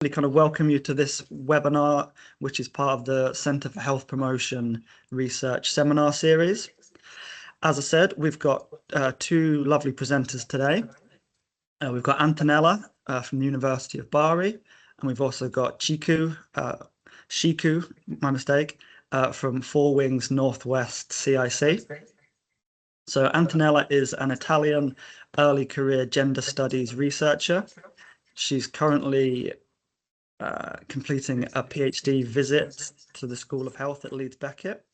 kind of welcome you to this webinar, which is part of the Centre for Health Promotion Research Seminar Series. As I said, we've got two lovely presenters today. We've got Antonella from the University of Bari, and we've also got Ciiku, my mistake, from Four Wings Northwest CIC. So Antonella is an Italian early career gender studies researcher. She's currently completing a PhD visit to the School of Health at Leeds Beckett.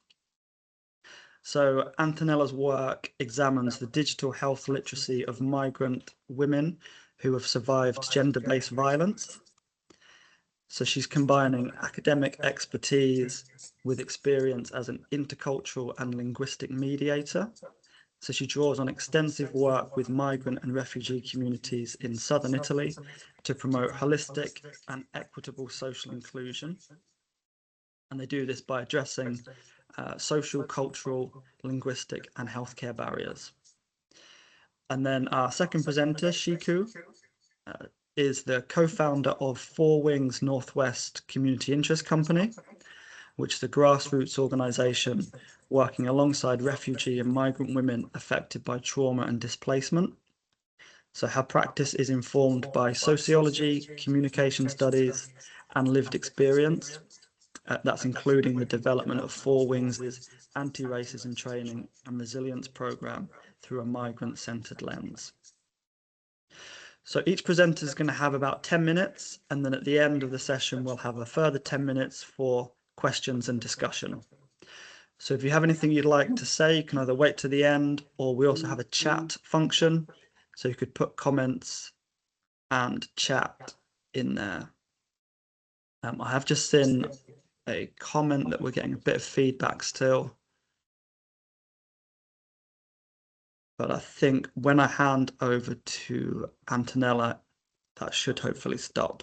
So Antonella's work examines the digital health literacy of migrant women who have survived gender-based violence. So she's combining academic expertise with experience as an intercultural and linguistic mediator. So she draws on extensive work with migrant and refugee communities in southern Italy to promote holistic and equitable social inclusion. And they do this by addressing social, cultural, linguistic, and healthcare barriers. And then our second presenter, Ciiku, is the co-founder of Four Wings Northwest Community Interest Company, which is a grassroots organization working alongside refugee and migrant women affected by trauma and displacement. So her practice is informed by sociology, communication studies, and lived experience. That's including the development of Four Wings' anti-racism training and resilience program through a migrant-centered lens. So each presenter is going to have about 10 minutes, and then at the end of the session, we'll have a further 10 minutes for questions and discussion. So if you have anything you'd like to say, you can either wait to the end, or we also have a chat function. So you could put comments and chat in there. I have just seen a comment that we're getting a bit of feedback still. But I think when I hand over to Antonella, that should hopefully stop.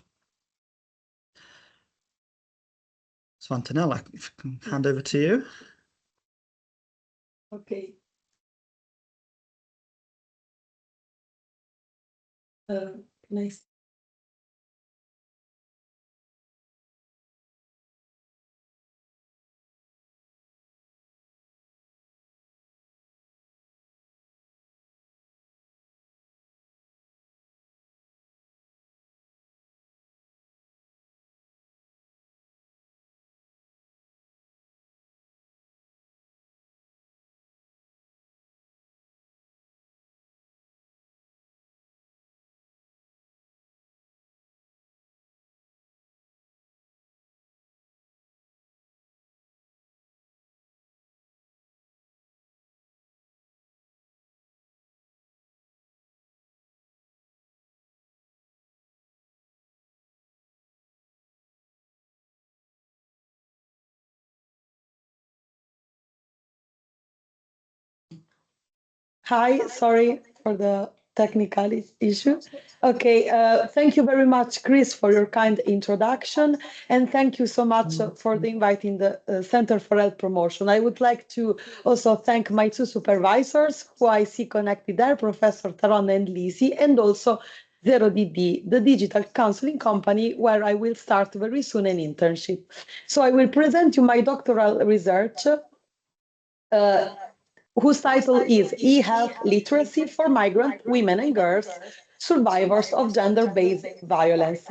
So Antonella, if I can hand over to you. Okay. Nice. Hi, sorry for the technical issue. Okay, thank you very much, Chris, for your kind introduction, and thank you so much for the inviting the Center for Health Promotion. I would like to also thank my two supervisors who I see connected there, Professor Taron and Lisi, and also 0DD, the digital counseling company where I will start very soon an internship. So I will present you my doctoral research, whose title is E-Health Literacy for Migrant Women and Girls, Survivors of Gender-Based Violence.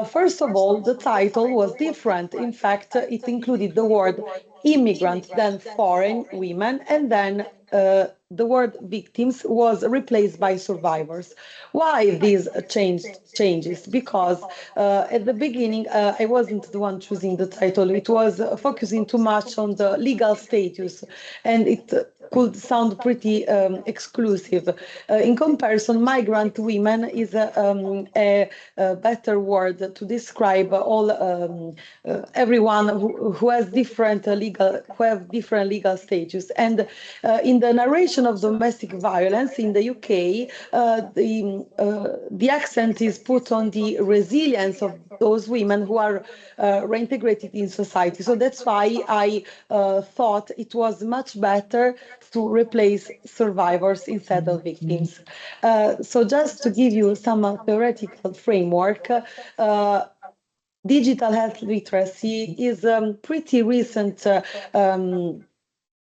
First of all, the title was different. In fact, it included the word immigrant, then foreign women, and then the word victims was replaced by survivors. Why these changes? Because at the beginning, I wasn't the one choosing the title. It was focusing too much on the legal status, and it could sound pretty exclusive. In comparison, migrant women is a better word to describe all everyone who has different legal status. And in the narration of domestic violence in the UK, the accent is put on the resilience of those women who are reintegrated in society. So that's why I thought it was much better to replace survivors instead of victims. So just to give you some theoretical framework, digital health literacy is a pretty recent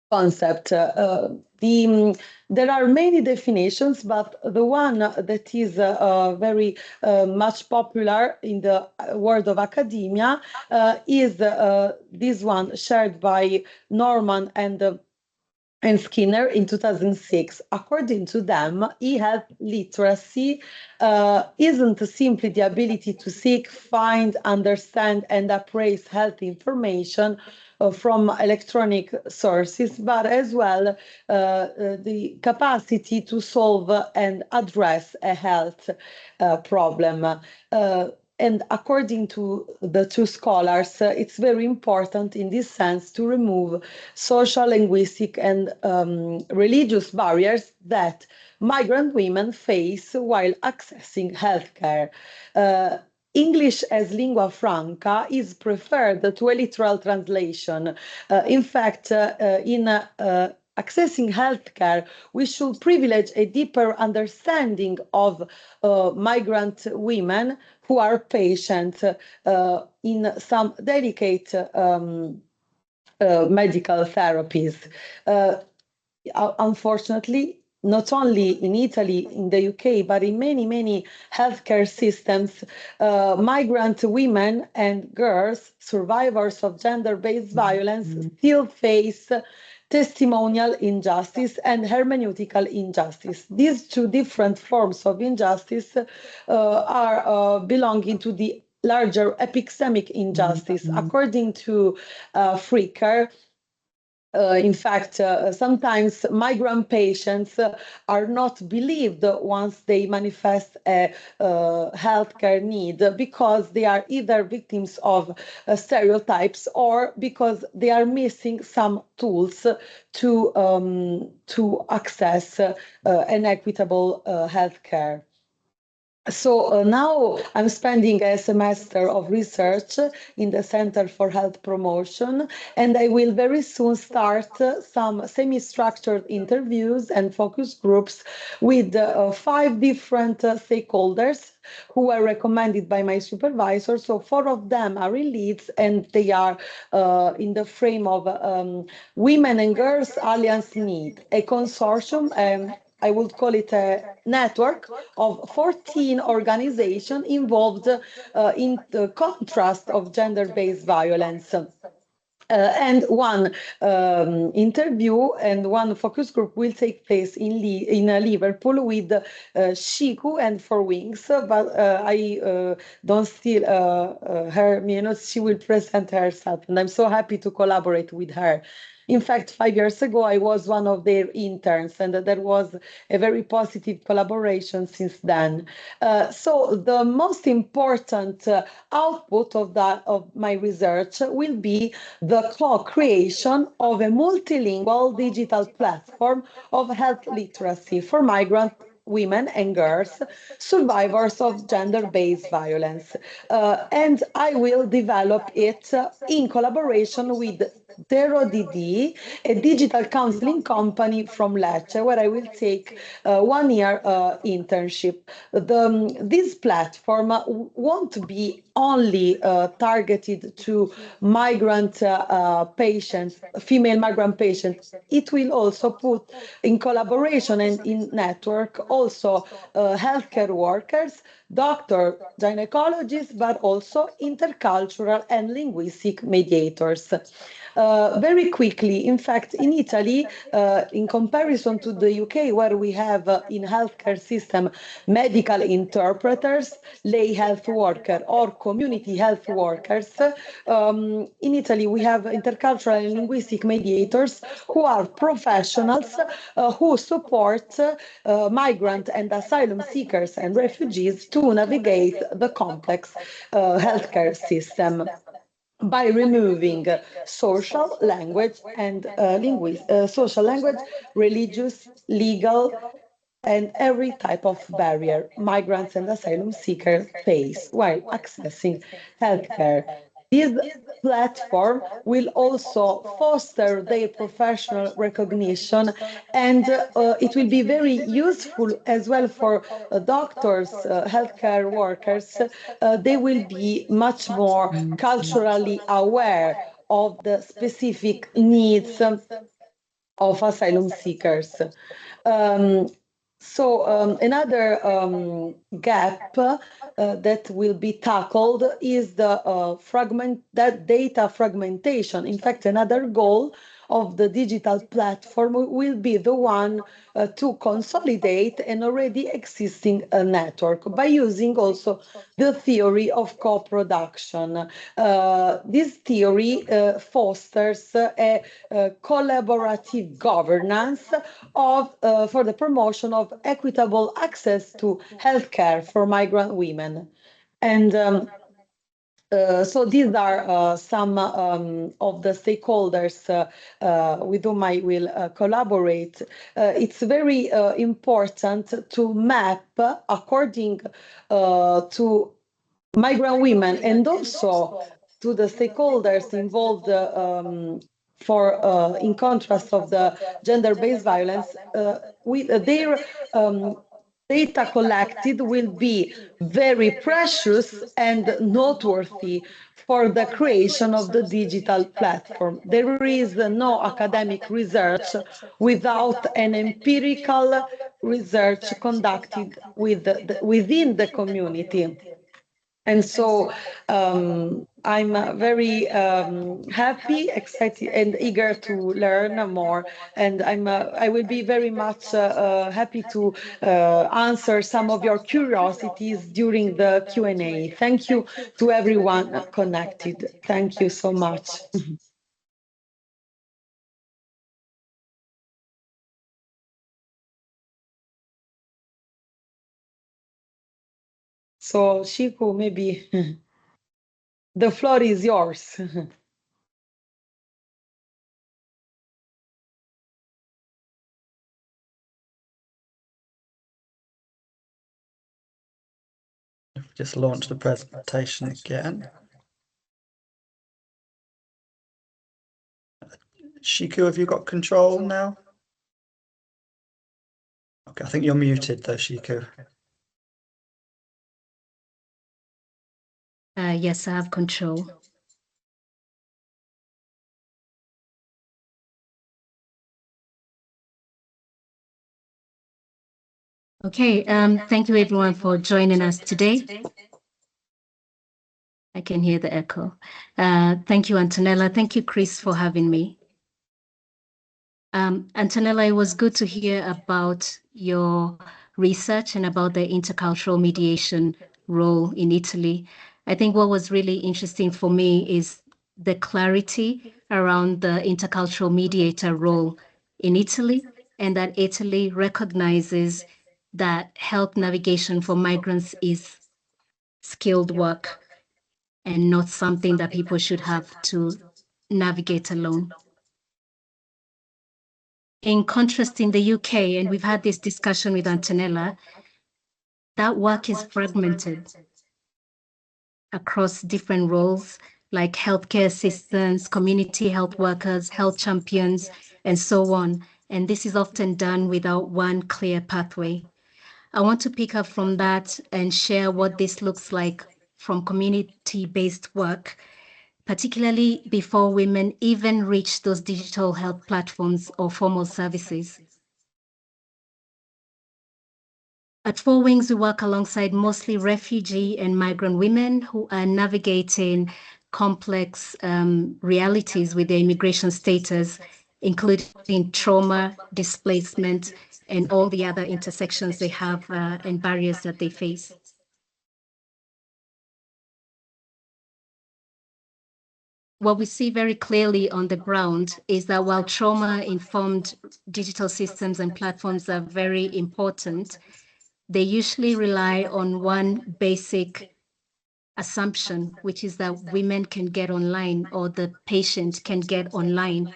concept. There are many definitions, but the one that is very much popular in the world of academia is this one shared by Norman and Skinner in 2006. According to them, e-health literacy isn't simply the ability to seek, find, understand, and appraise health information from electronic sources, but as well the capacity to solve and address a health problem. And according to the two scholars, it's very important in this sense to remove social, linguistic, and religious barriers that migrant women face while accessing healthcare. English as lingua franca is preferred to a literal translation. In fact, in accessing healthcare, we should privilege a deeper understanding of migrant women who are patients in some delicate medical therapies. Unfortunately, not only in Italy, in the UK, but in many healthcare systems, migrant women and girls, survivors of gender-based violence, still face testimonial injustice and hermeneutical injustice. These two different forms of injustice are belonging to the larger epistemic injustice. According to Fricker, in fact, sometimes migrant patients are not believed once they manifest a healthcare need because they are either victims of stereotypes or because they are missing some tools to access an equitable healthcare. So now I'm spending a semester of research in the Center for Health Promotion, and I will very soon start some semi-structured interviews and focus groups with 5 different stakeholders who were recommended by my supervisor. So 4 of them are in Leeds, and they are in the frame of Women and Girls Alliance Need, a consortium, I would call it a network of 14 organizations involved in the contrast of gender-based violence. And one interview and one focus group will take place in Liverpool with Ciiku and Four Wings, but I don't steal her minutes. She will present herself, and I'm so happy to collaborate with her. In fact, 5 years ago, I was one of their interns, and there was a very positive collaboration since then. So the most important output of my research will be the co-creation of a multilingual digital platform of health literacy for migrant women and girls, survivors of gender-based violence. And I will develop it in collaboration with DD, a digital counseling company from Lecce, where I will take 1 year internship. This platform won't be only targeted to migrant patients, female migrant patients. It will also put in collaboration and in network also healthcare workers, doctors, gynecologists, but also intercultural and linguistic mediators. Very quickly, in fact, in Italy, in comparison to the UK, where we have in healthcare system medical interpreters, lay health worker, or community health workers, in Italy we have intercultural and linguistic mediators who are professionals who support migrant and asylum seekers and refugees to navigate the complex healthcare system by removing social language and social language, religious, legal, and every type of barrier migrants and asylum seekers face while accessing healthcare. This platform will also foster their professional recognition, and it will be very useful as well for doctors, healthcare workers. They will be much more culturally aware of the specific needs of asylum seekers. Um, Another gap that will be tackled is the that data fragmentation. In fact, another goal of the digital platform will be the one to consolidate an already existing network by using also the theory of co-production. This theory fosters a collaborative governance for the promotion of equitable access to healthcare for migrant women. And so these are some of the stakeholders with whom I will collaborate. It's very important to map according to migrant women and also to the stakeholders involved in contrast of the gender-based violence, with their data collected will be very precious and noteworthy for the creation of the digital platform. There is no academic research without an empirical research conducted within the community. And so I'm very happy, excited, and eager to learn more. And I will be very much happy to answer some of your curiosities during the Q&A. Thank you to everyone connected. Thank you so much. So, Ciiku, maybe the floor is yours. Just launch the presentation again. Ciiku, have you got control now? Okay, I think you're muted though, Ciiku. Yes, I have control. Okay, thank you everyone for joining us today. I can hear the echo. Thank you, Antonella. Thank you, Chris, for having me. Antonella, it was good to hear about your research and about the intercultural mediation role in Italy. I think what was really interesting for me is the clarity around the intercultural mediator role in Italy, and that Italy recognizes that health navigation for migrants is skilled work and not something that people should have to navigate alone. In contrast, in the UK, and we've had this discussion with Antonella, that work is fragmented across different roles like healthcare assistants, community health workers, health champions, and so on. And this is often done without one clear pathway. I want to pick up from that and share what this looks like from community-based work, particularly before women even reach those digital health platforms or formal services. At Four Wings, we work alongside mostly refugee and migrant women who are navigating complex realities with their immigration status, including trauma, displacement, and all the other intersections they have and barriers that they face. What we see very clearly on the ground is that while trauma-informed digital systems and platforms are very important, they usually rely on one basic assumption, which is that women can get online or the patient can get online.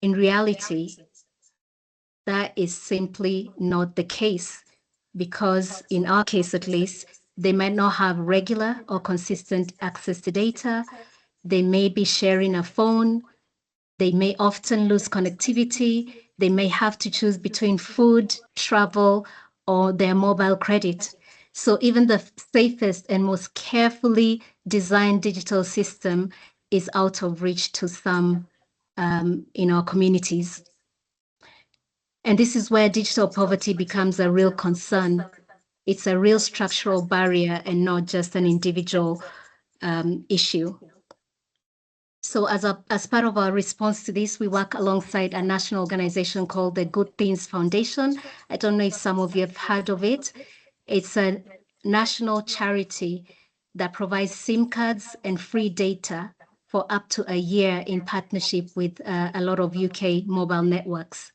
In reality, that is simply not the case, because in our case at least, they might not have regular or consistent access to data. They may be sharing a phone. They may often lose connectivity. They may have to choose between food, travel, or their mobile credit. So even the safest and most carefully designed digital system is out of reach to some in our communities. And this is where digital poverty becomes a real concern. It's a real structural barrier and not just an individual issue. So as part of our response to this, we work alongside a national organization called the Good Things Foundation. I don't know if some of you have heard of it. It's a national charity that provides SIM cards and free data for up to a year in partnership with a lot of UK mobile networks.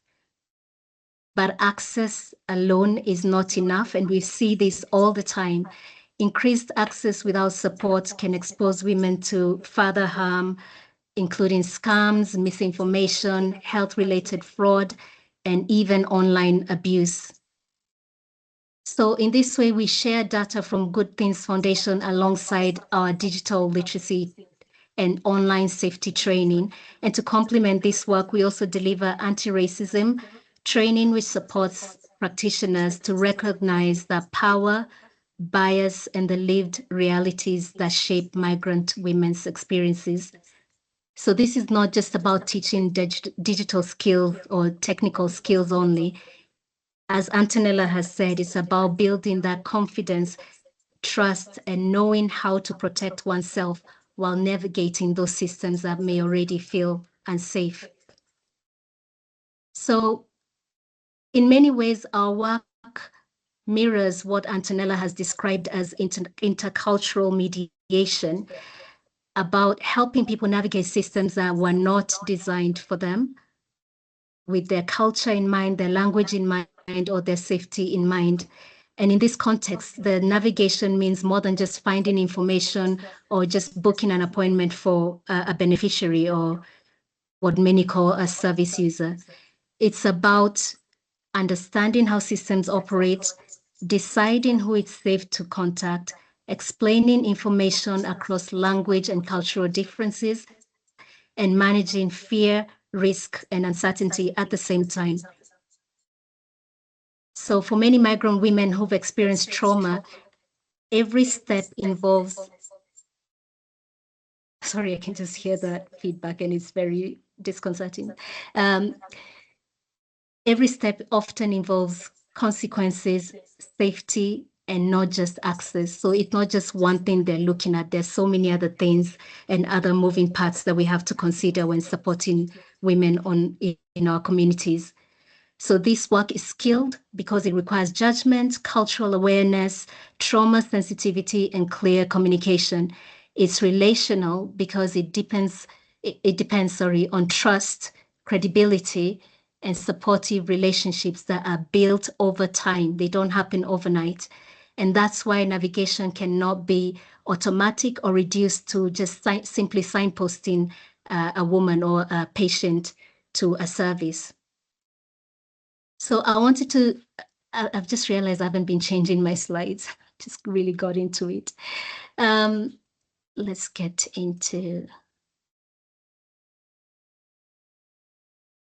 But access alone is not enough, and we see this all the time. Increased access without support can expose women to further harm, including scams, misinformation, health-related fraud, and even online abuse. So in this way, we share data from Good Things Foundation alongside our digital literacy and online safety training. And to complement this work, we also deliver anti-racism training, which supports practitioners to recognize the power, bias, and the lived realities that shape migrant women's experiences. So this is not just about teaching digital skills or technical skills only. As Antonella has said, it's about building that confidence, trust, and knowing how to protect oneself while navigating those systems that may already feel unsafe. So in many ways, our work mirrors what Antonella has described as intercultural mediation, about helping people navigate systems that were not designed for them, with their culture in mind, their language in mind, or their safety in mind. And in this context, the navigation means more than just finding information or just booking an appointment for a beneficiary or what many call a service user. It's about understanding how systems operate, deciding who it's safe to contact, explaining information across language and cultural differences, and managing fear, risk, and uncertainty at the same time. So for many migrant women who've experienced trauma, every step involves, sorry, I can just hear that feedback and it's very disconcerting. Every step often involves consequences, safety, and not just access. So it's not just one thing they're looking at. There's so many other things and other moving parts that we have to consider when supporting women in our communities. So this work is skilled because it requires judgment, cultural awareness, trauma sensitivity, and clear communication. It's relational because it depends on trust, credibility, and supportive relationships that are built over time. They don't happen overnight. And that's why navigation cannot be automatic or reduced to just simply signposting a woman or a patient to a service. So I wanted to, I've just realized I haven't been changing my slides. Just really got into it. Let's get into,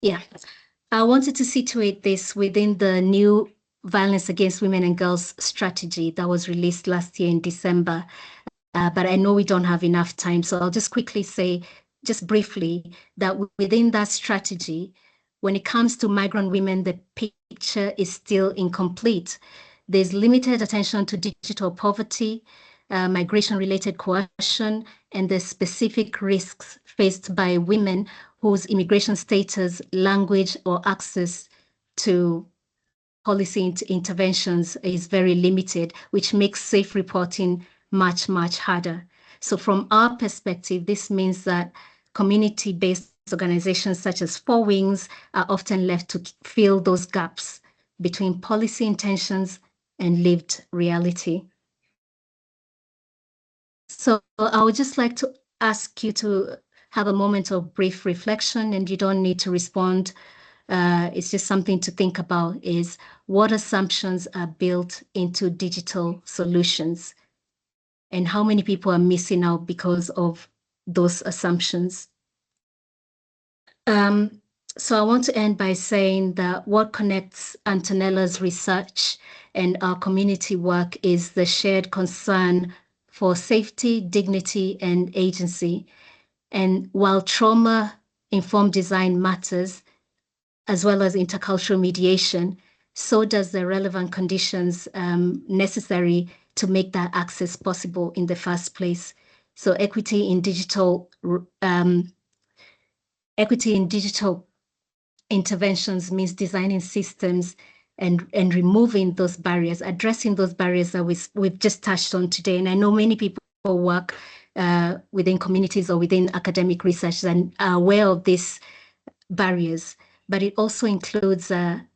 yeah. I wanted to situate this within the new Violence Against Women and Girls strategy that was released last year in December. But I know we don't have enough time, so I'll just quickly say, just briefly, that within that strategy, when it comes to migrant women, the picture is still incomplete. There's limited attention to digital poverty, migration-related coercion, and the specific risks faced by women whose immigration status, language, or access to policy interventions is very limited, which makes safe reporting much, much harder. So from our perspective, this means that community-based organizations such as Four Wings are often left to fill those gaps between policy intentions and lived reality. So I would just like to ask you to have a moment of brief reflection, and you don't need to respond. It's just something to think about, is what assumptions are built into digital solutions and how many people are missing out because of those assumptions. So I want to end by saying that what connects Antonella's research and our community work is the shared concern for safety, dignity, and agency. And while trauma-informed design matters, as well as intercultural mediation, so does the relevant conditions necessary to make that access possible in the first place. So equity in digital interventions means designing systems and removing those barriers, addressing those barriers that we've just touched on today. And I know many people work within communities or within academic research and are aware of these barriers, but it also includes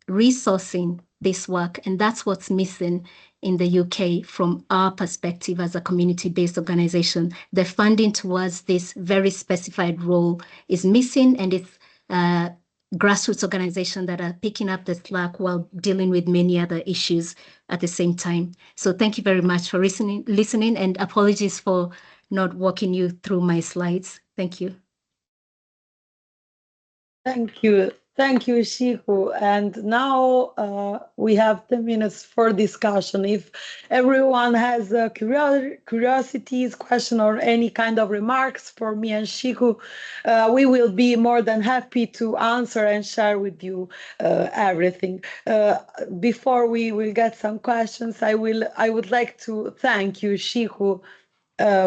resourcing this work. And that's what's missing in the UK from our perspective as a community-based organization. The funding towards this very specified role is missing, and it's grassroots organizations that are picking up the slack while dealing with many other issues at the same time. So thank you very much for listening, and apologies for not walking you through my slides. Thank you. Thank you. Thank you, Ciiku. And now we have 10 minutes for discussion. If everyone has curiosities, question, or any kind of remarks for me and Ciiku, we will be more than happy to answer and share with you everything. Before we will get some questions, I would like to thank you, Ciiku,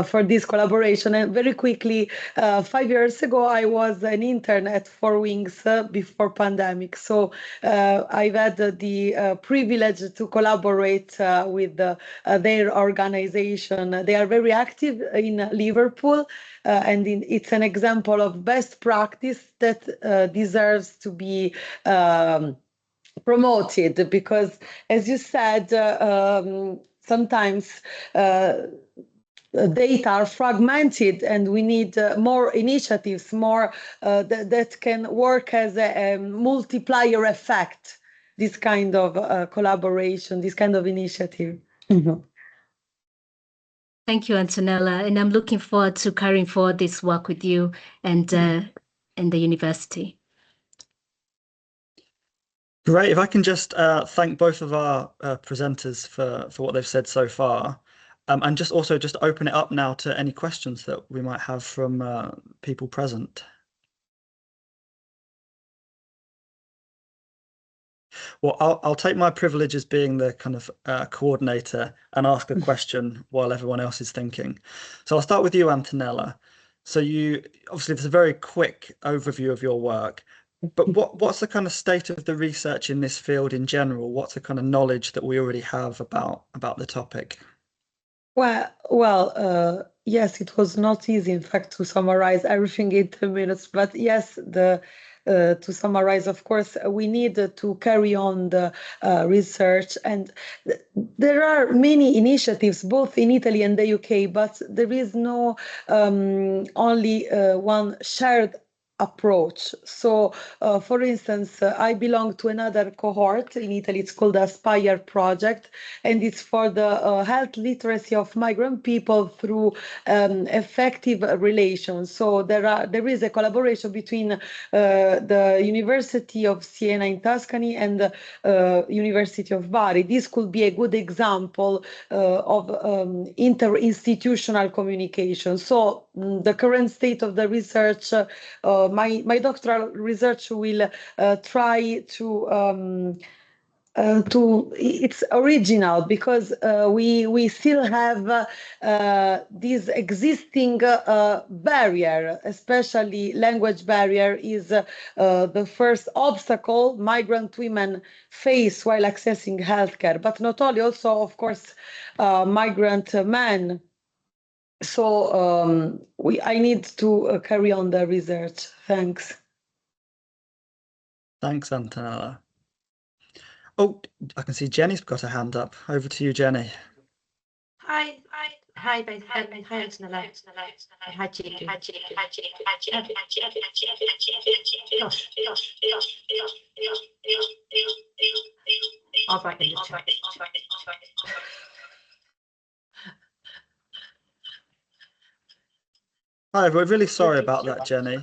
for this collaboration. And very quickly, 5 years ago, I was an intern at Four Wings before pandemic. So I've had the privilege to collaborate with their organization. They are very active in Liverpool, and it's an example of best practice that deserves to be promoted, because, as you said, sometimes data are fragmented, and we need more initiatives, more that can work as a multiplier effect, this kind of collaboration, this kind of initiative. Thank you, Antonella, and I'm looking forward to carrying forward this work with you and the university. Great. If I can just thank both of our presenters for what they've said so far. And just open it up now to any questions that we might have from people present. Well, I'll take my privilege as being the kind of coordinator and ask a question while everyone else is thinking. So I'll start with you, Antonella. So you obviously, there's a very quick overview of your work, but what's the kind of state of the research in this field in general? What's the kind of knowledge that we already have about the topic? Well, yes, it was not easy, in fact, to summarize everything in 10 minutes. But yes, to summarize, of course, we need to carry on the research. And there are many initiatives, both in Italy and the UK, but there is no only one shared approach. So, for instance, I belong to another cohort in Italy. It's called the Aspire project, and it's for the health literacy of migrant people through effective relations. So there is a collaboration between the University of Siena in Tuscany and the University of Bari. This could be a good example of interinstitutional communication. So the current state of the research, my doctoral research will try to it's original, because we still have this existing barrier, especially language barrier is the first obstacle migrant women face while accessing healthcare, but not only, also, of course, migrant men. So I need to carry on the research. Thanks. Thanks, Antonella. Oh, I can see Jenny's got a hand up. Over to you, Jenny. Hi, both. Hi, Antonella. Hi, Ciiku. Gosh. I'll write in the chat. Hi, we're really sorry about that, Jenny.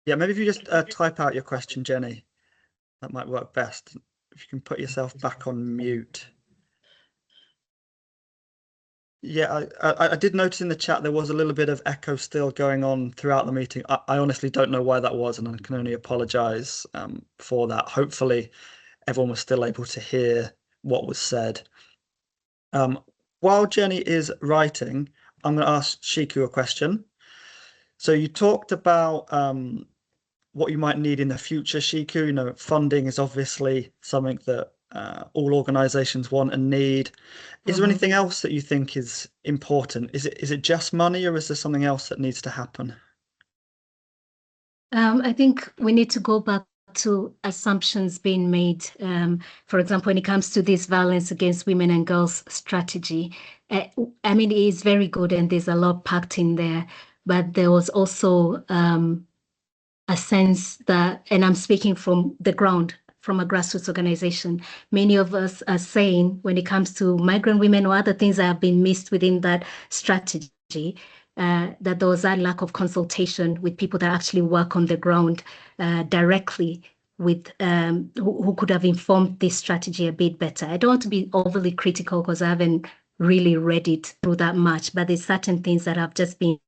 Yeah, maybe if you just type out your question, Jenny, that might work best. If you can put yourself back on mute. Yeah, I did notice in the chat there was a little bit of echo still going on throughout the meeting. I honestly don't know why that was, and I can only apologize for that. Hopefully, everyone was still able to hear what was said. While Jenny is writing, I'm going to ask Ciiku a question. So you talked about what you might need in the future, Ciiku. You know, funding is obviously something that all organizations want and need. Is there anything else that you think is important? Is it just money, or is there something else that needs to happen? I think we need to go back to assumptions being made. For example, when it comes to this violence against women and girls strategy, I mean, it is very good and there's a lot packed in there, but there was also a sense that, and I'm speaking from the ground, from a grassroots organization, many of us are saying when it comes to migrant women or other things that have been missed within that strategy, that there was a lack of consultation with people that actually work on the ground directly with who could have informed this strategy a bit better. I don't want to be overly critical because I haven't really read it through that much, but there's certain things that have just been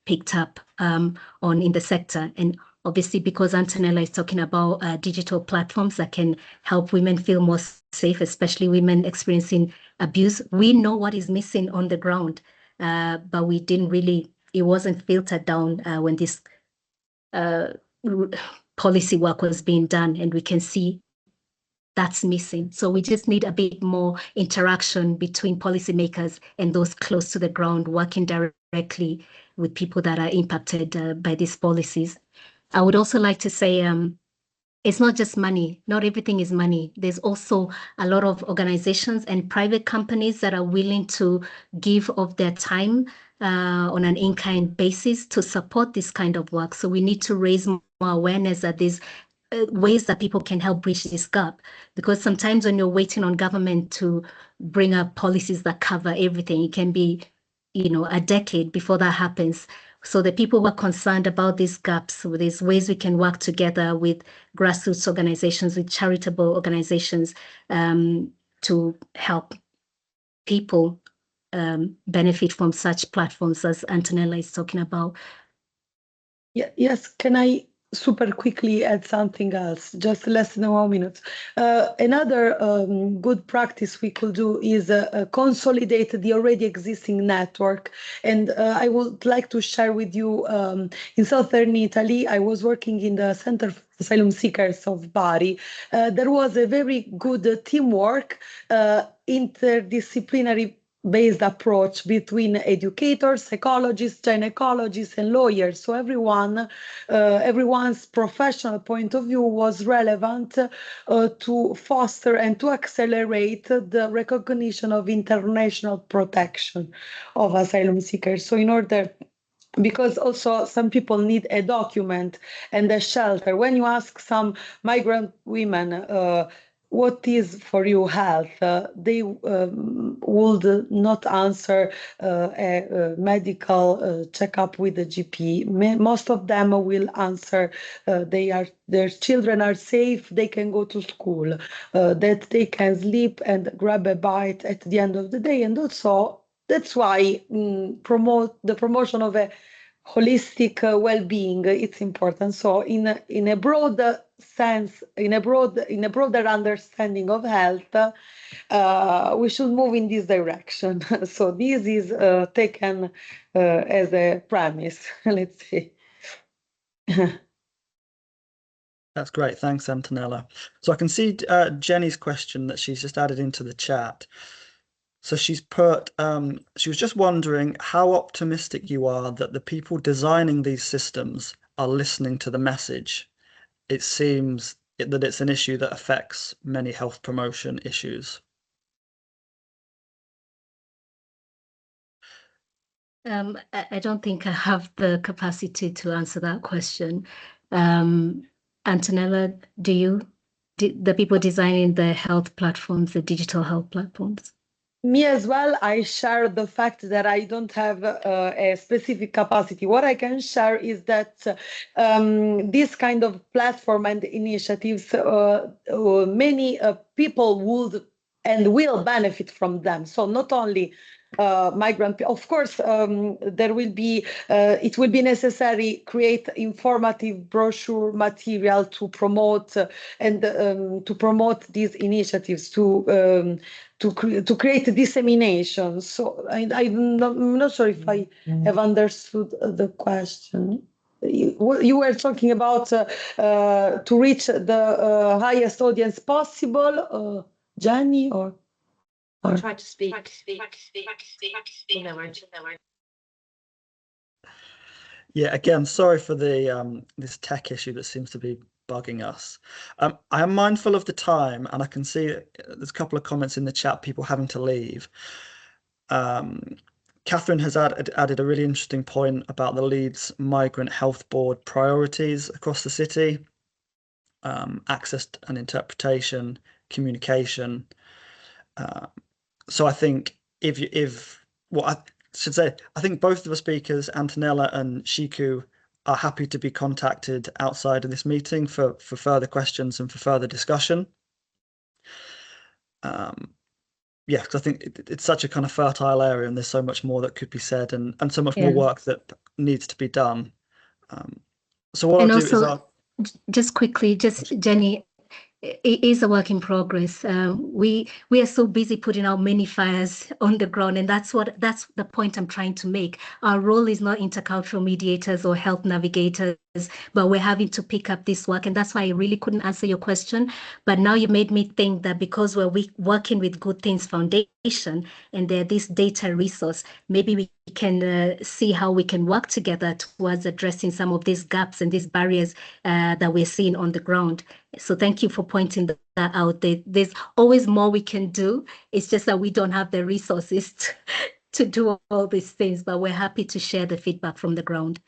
picked up on in the sector. And obviously, because Antonella is talking about digital platforms that can help women feel more safe, especially women experiencing abuse, we know what is missing on the ground, but we didn't really, it wasn't filtered down when this policy work was being done, and we can see that's missing. So we just need a bit more interaction between policymakers and those close to the ground, working directly with people that are impacted by these policies. I would also like to say it's not just money. Not everything is money. There's also a lot of organizations and private companies that are willing to give of their time on an in-kind basis to support this kind of work. So we need to raise more awareness that there's ways that people can help bridge this gap. Because sometimes when you're waiting on government to bring up policies that cover everything, it can be, you know, a decade before that happens. So the people who are concerned about these gaps, so there's ways we can work together with grassroots organizations, with charitable organizations to help people benefit from such platforms as Antonella is talking about. Yeah, yes, can I super quickly add something else, just less than 1 minute. Another good practice we could do is consolidate the already existing network. And I would like to share with you, in southern Italy, I was working in the Center for Asylum Seekers of Bari. There was a very good teamwork, interdisciplinary based approach between educators, psychologists, gynecologists, and lawyers. So everyone's professional point of view was relevant to foster and to accelerate the recognition of international protection of asylum seekers. So in order, because also some people need a document and a shelter. When you ask some migrant women, what is for you health? They would not answer a medical checkup with the GP. Most of them will answer their children are safe, they can go to school, that they can sleep and grab a bite at the end of the day. And also that's why promote the promotion of a holistic well-being, it's important. So in a broad sense, in a broader understanding of health, we should move in this direction. So this is taken as a premise, let's say. That's great. Thanks, Antonella. So I can see Jenny's question that she's just added into the chat. So she's put, she was just wondering how optimistic you are that the people designing these systems are listening to the message. It seems that it's an issue that affects many health promotion issues. I don't think I have the capacity to answer that question. Antonella, the people designing the health platforms, the digital health platforms? Me as well, I share the fact that I don't have a specific capacity. What I can share is that this kind of platform and initiatives, many people would and will benefit from them. So not only migrant, of course, there will be, it will be necessary create informative brochure material to promote and to promote these initiatives to create dissemination. So I'm not sure if I have understood the question. You were talking about to reach the highest audience possible, Jenny, or Try to speak. No words. Yeah, again, sorry for the this tech issue that seems to be bugging us. I am mindful of the time, and I can see there's a couple of comments in the chat, people having to leave. Catherine has added a really interesting point about the Leeds Migrant Health Board priorities across the city, access and interpretation, communication. So I think I should say, I think both of the speakers, Antonella and Ciiku, are happy to be contacted outside of this meeting for further questions and for further discussion. Yeah, because I think it's such a kind of fertile area, and there's so much more that could be said, and so much more work that needs to be done. So what I'll do is just quickly, Jenny, it is a work in progress. We are so busy putting out many fires on the ground, and that's the point I'm trying to make. Our role is not intercultural mediators or health navigators, but we're having to pick up this work, and that's why I really couldn't answer your question. But now you made me think that because we're working with Good Things Foundation and they're this data resource, maybe we can see how we can work together towards addressing some of these gaps and these barriers that we're seeing on the ground. So thank you for pointing that out. There's always more we can do. It's just that we don't have the resources to do all these things, but we're happy to share the feedback from the ground.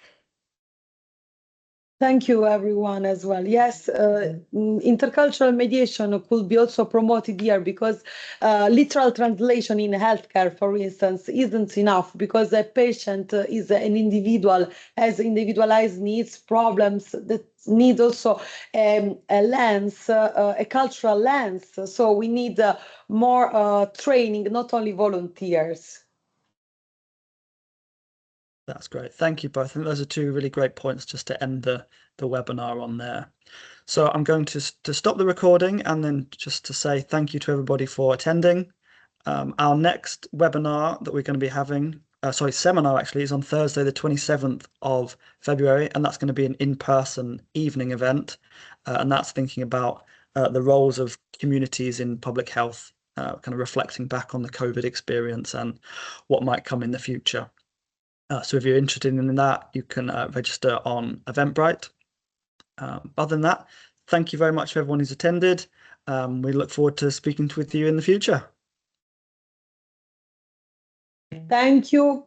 Thank you, everyone, as well. Yes, intercultural mediation could be also promoted here because literal translation in healthcare, for instance, isn't enough because a patient is an individual, has individualized needs, problems that need also a lens, a cultural lens. So we need more training, not only volunteers. That's great. Thank you both. I think those are two really great points just to end the webinar on there. So I'm going to stop the recording and then just to say thank you to everybody for attending. Our next webinar that we're going to be having, seminar actually, is on Thursday, the 27th of February, and that's going to be an in-person evening event. And that's thinking about the roles of communities in public health, kind of reflecting back on the COVID experience and what might come in the future. So if you're interested in that, you can register on Eventbrite. Other than that, thank you very much for everyone who's attended. We look forward to speaking with you in the future. Thank you.